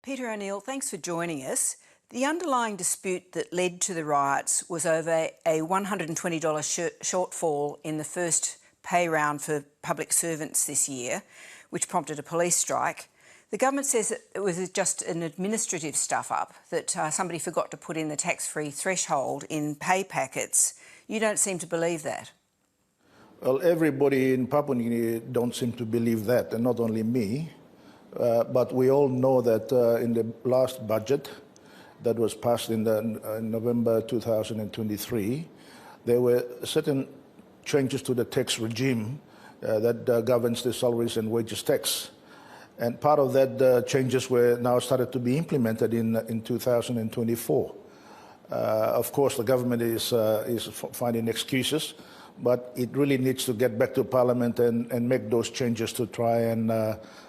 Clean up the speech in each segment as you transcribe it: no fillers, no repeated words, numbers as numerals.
Peter O'Neill, thanks for joining us. The underlying dispute that led to the riots was over a $120 shortfall in the first pay round for public servants this year, which prompted a police strike. The government says that it was just an administrative stuff-up, that somebody forgot to put in the tax-free threshold in pay packets. You don't seem to believe that. Well, everybody in Papua New Guinea don't seem to believe that, and not only me. But we all know that in the last budget that was passed in November 2023, there were certain changes to the tax regime that governs the salaries and wages tax. And part of that changes were now started to be implemented in 2024. Of course, the government is finding excuses, but it really needs to get back to Parliament and make those changes to try and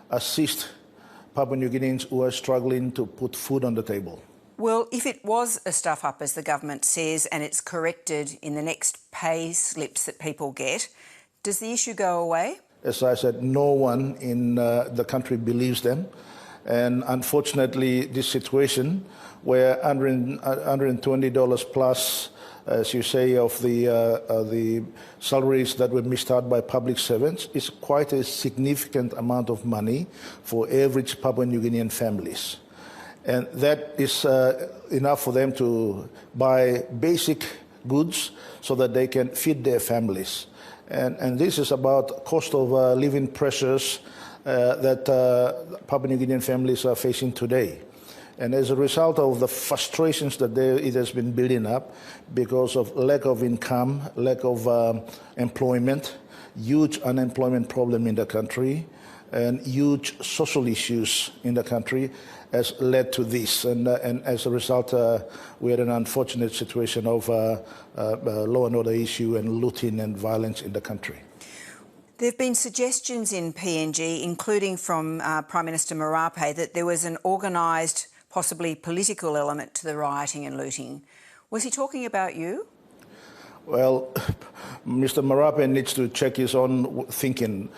assist Papua New Guineans who are struggling to put food on the table. Well, if it was a stuff-up, as the government says, and it's corrected in the next pay slips that people get, does the issue go away? As I said, no one in the country believes them. And unfortunately, this situation where $120 plus, as you say, of the salaries that were missed out by public servants is quite a significant amount of money for average Papua New Guinean families. And that is enough for them to buy basic goods so that they can feed their families. And this is about cost of living pressures that Papua New Guinean families are facing today. And as a result of the frustrations that it has been building up because of lack of income, lack of employment, huge unemployment problem in the country, and huge social issues in the country has led to this. And as a result, we had an unfortunate situation of law and order issue and looting and violence in the country. There have been suggestions in PNG, including from Prime Minister Marape, that there was an organised, possibly political element to the rioting and looting. Was he talking about you? Well, Mr. Marape needs to check his own thinking.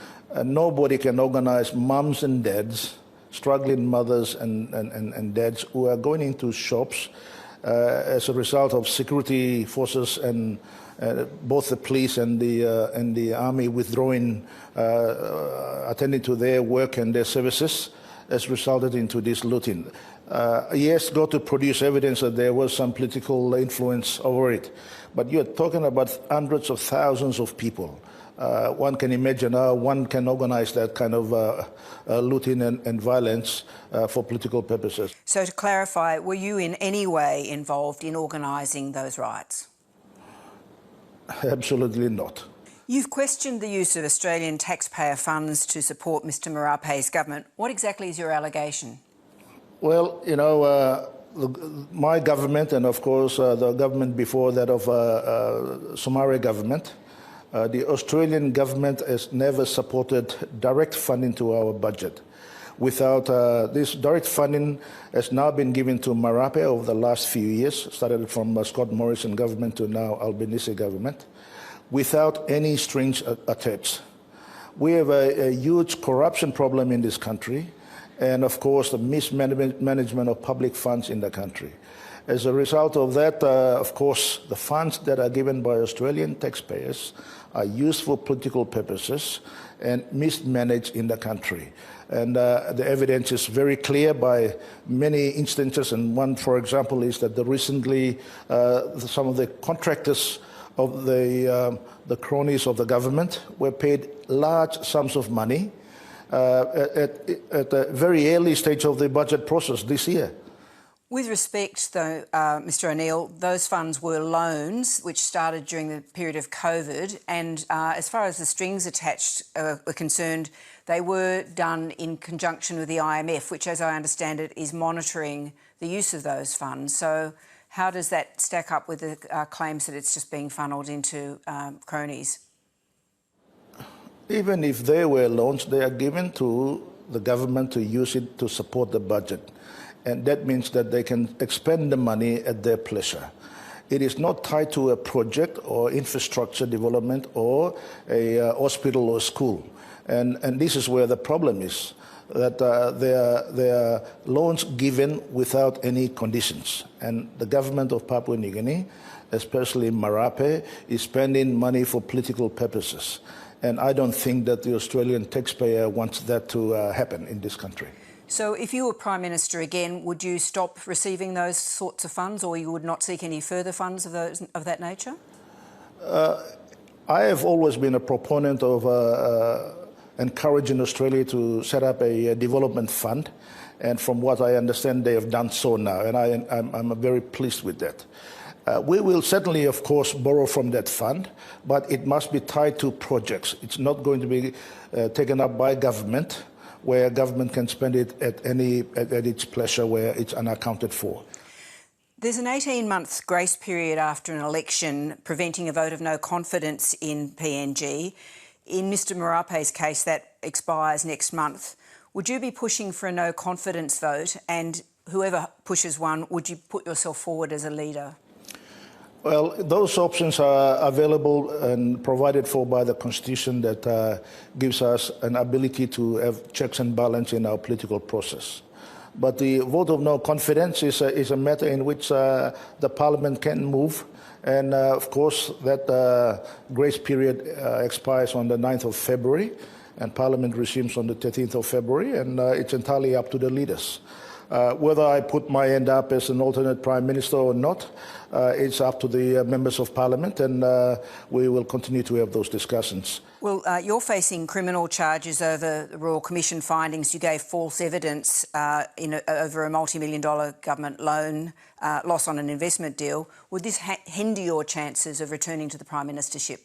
Nobody can organise mums and dads, struggling mothers and dads who are going into shops as a result of security forces and both the police and the army withdrawing, attending to their work and their services, has resulted into this looting. He has got to produce evidence that there was some political influence over it. But you're talking about hundreds of thousands of people. One can imagine how one can organize that kind of looting and violence for political purposes. So to clarify, were you in any way involved in organising those riots? Absolutely not. You've questioned the use of Australian taxpayer funds to support Mr Marape's government. What exactly is your allegation? Well, you know, my government and, of course, the government before that of Somare government, the Australian government has never supported direct funding to our budget. Without this direct funding has now been given to Marape over the last few years, started from Scott Morrison government to now Albanese government, without any strings attached. We have a huge corruption problem in this country, and of course the mismanagement of public funds in the country. As a result of that, of course, the funds that are given by Australian taxpayers are used for political purposes and mismanaged in the country. And the evidence is very clear by many instances, and one, for example, is that recently some of the contractors of the cronies of the government were paid large sums of money at a very early stage of the budget process this year. With respect, though, Mr O'Neill, those funds were loans which started during the period of COVID, and as far as the strings attached were concerned, they were done in conjunction with the IMF, which, as I understand it, is monitoring the use of those funds. So how does that stack up with the claims that it's just being funnelled into cronies? Even if they were loans, they are given to the government to use it to support the budget. And that means that they can expend the money at their pleasure. It is not tied to a project or infrastructure development or a hospital or school. And this is where the problem is. that there are loans given without any conditions. And the government of Papua New Guinea, especially Marape, is spending money for political purposes. And I don't think that the Australian taxpayer wants that to happen in this country. So if you were Prime Minister again, would you stop receiving those sorts of funds, or you would not seek any further funds of that nature? I have always been a proponent of encouraging Australia to set up a development fund. And from what I understand, they have done so now. And I'm very pleased with that. We will certainly, of course, borrow from that fund, but it must be tied to projects. It's not going to be taken up by government, where government can spend it at its pleasure, where it's unaccounted for. There's an 18-month grace period after an election preventing a vote of no confidence in PNG. In Mr Marape's case, that expires next month. Would you be pushing for a no confidence vote? And whoever pushes one, would you put yourself forward as a leader? Well, those options are available and provided for by the Constitution that gives us an ability to have checks and balance in our political process. But the vote of no confidence is a matter in which the Parliament can move. And, of course, that grace period expires on the 9th of February, and Parliament resumes on the 13th of February, and it's entirely up to the leaders. Whether I put my hand up as an alternate Prime Minister or not, it's up to the members of Parliament, and we will continue to have those discussions. Well, you're facing criminal charges over the Royal Commission findings. You gave false evidence over a multi-million-dollar government loan loss on an investment deal. Would this hinder your chances of returning to the Prime Ministership?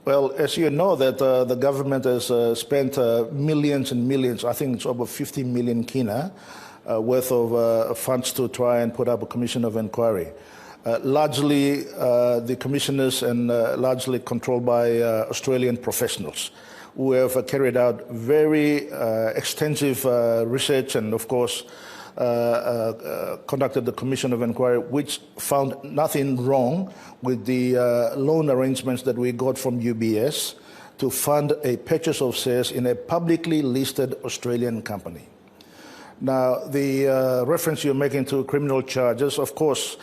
Well, as you know, that the government has spent millions and millions, I think it's over 50 million kina worth of funds to try and put up a commission of inquiry. Largely the commissioners and largely controlled by Australian professionals who have carried out very extensive research and, of course, conducted the commission of inquiry, which found nothing wrong with the loan arrangements that we got from UBS to fund a purchase of shares in a publicly listed Australian company. Now, the reference you're making to criminal charges, of course,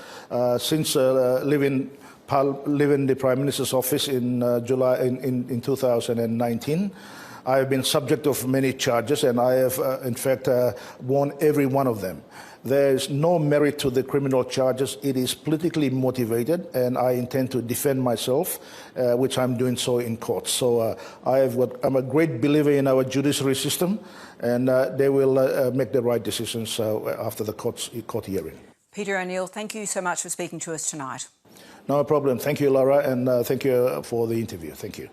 since leaving the Prime Minister's office in July in 2019, I have been subject of many charges, and I have, in fact, won every one of them. There is no merit to the criminal charges. It is politically motivated, and I intend to defend myself, which I'm doing so in court. So I'm a great believer in our judiciary system, and they will make the right decisions after the court hearing. Peter O'Neill, thank you so much for speaking to us tonight. No problem. Thank you, Laura, and thank you for the interview. Thank you.